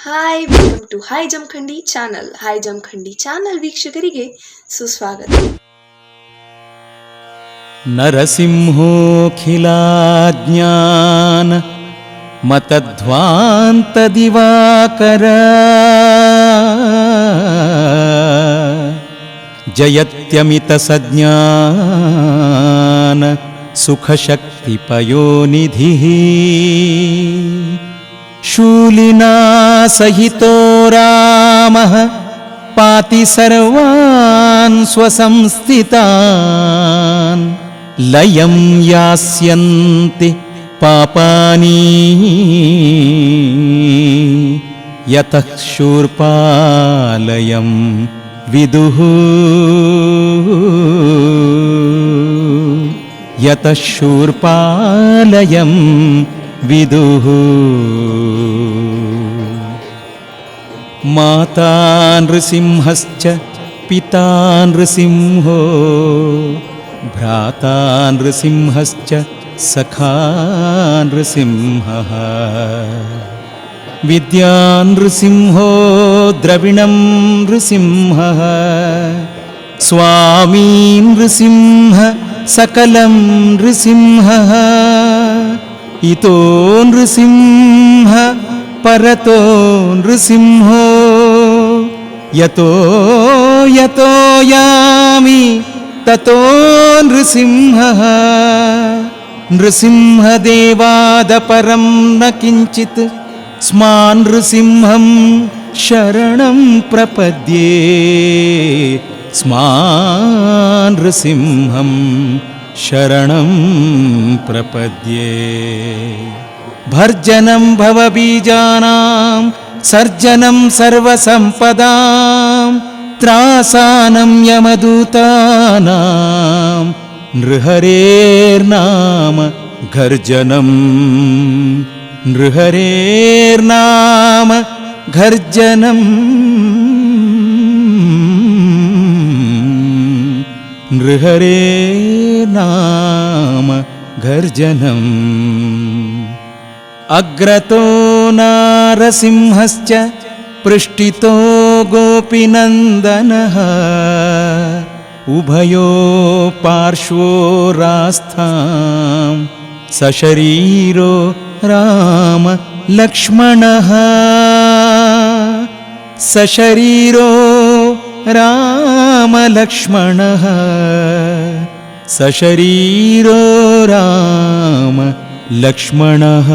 Hi, welcome to hi Jamakhandi channel. Hi Jamakhandi channel ವೀಕ್ಷಕರಿಗೆ ಸುಸ್ವಾಗತ. ನರಸಿಂಹೋಖಿಲಾಜ್ಞಾನ ಮತಧ್ವಾಂತ ದಿವಾಕರ ಜಯತ್ಯಮಿತ ಸಜ್ಞಾನ ಸುಖಶಕ್ತಿ ಪಯೋನಿಧಿ ಶೂಲಿನಾ ಸಹಿತೋ ರಾಮಃ ಪಾತಿ ಸರ್ವಾನ್ ಸ್ವಸಂಸ್ಥಿತಾನ್ ಲಯಂ ಯಾಸ್ಯಂತಿ ಪಾಪಾನಿ ಯತಃ ಶೂರ್ಪಾಲಯಂ ವಿದುಃ ಯತಃ ಶೂರ್ಪಾಲಯಂ ವಿದುಃ. ಮಾತಾ ನೃಸಿಂಹಶ್ಚ ಪಿತಾ ನೃಸಿಂಹೋ ಭ್ರಾತಾ ನೃಸಿಂಹಶ್ಚ ಸಖಾ ನೃಸಿಂಹಃ ವಿದ್ಯಾ ನೃಸಿಂಹೋ ದ್ರವಿಣಂ ನೃಸಿಂಹಃ ಸ್ವಾಮೀ ನೃಸಿಂಹ ಸಕಲಂ ನೃಸಿಂಹಃ ಇತೋ ನೃಸಿಂಹ ಪರತೋ ನೃಸಿಂಹೋ ಯತೋ ಯತೋ ಯಾಮಿ ತತೋ ನೃಸಿಂಹಃ ನೃಸಿಂಹದೇವಾದ ಪರಂ ನ ಕಿಂಚಿತ್ ಸ್ಮಾನ್ ನೃಸಿಂಹಂ ಶರಣಂ ಪ್ರಪದ್ಯೆ ಸ್ಮಾನ್ ನೃಸಿಂಹಂ ಶರಣಂ ಪ್ರಪದ್ಯೆ. ಭರ್ಜನಂ ಭವಬೀಜಾನಾಂ ಸರ್ಜನಂ ಸರ್ವಸಂಪದಾಂ ತ್ರಾಸಾನಂ ಯಮದೂತಾನಾಂ ನೃಹರೇರ್ನಾಮ ಘರ್ಜನಂ ನೃಹರೇರ್ನಾಮ ಘರ್ಜನಂ ನೃಹರೇರ್ನಾಮ ಘರ್ಜನಂ. ಅಗ್ರತೋ ನಾರಸಿಂಹಶ್ಚ ಪೃಷ್ಠಿತೋ ಗೋಪಿನಂದನಃ ಉಭಯೋ ಪಾರ್ಶ್ವೋ ರಾಸ್ಥಾಂ ಸಶರೀರೋ ರಾಮ ಲಕ್ಷ್ಮಣಃ ಸಶರೀರೋ ರಾಮ ಲಕ್ಷ್ಮಣಃ ಸಶರೀರೋ ರಾಮ ಲಕ್ಷ್ಮಣಃ.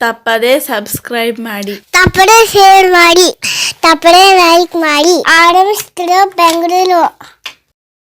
ತಪ್ಪದೆ ಸಬ್ಸ್ಕ್ರೈಬ್ ಮಾಡಿ, ತಪ್ಪದೆ ಶೇರ್ ಮಾಡಿ, ತಪ್ಪದೆ ಲೈಕ್ ಮಾಡಿ. Adam studio Bengaluru.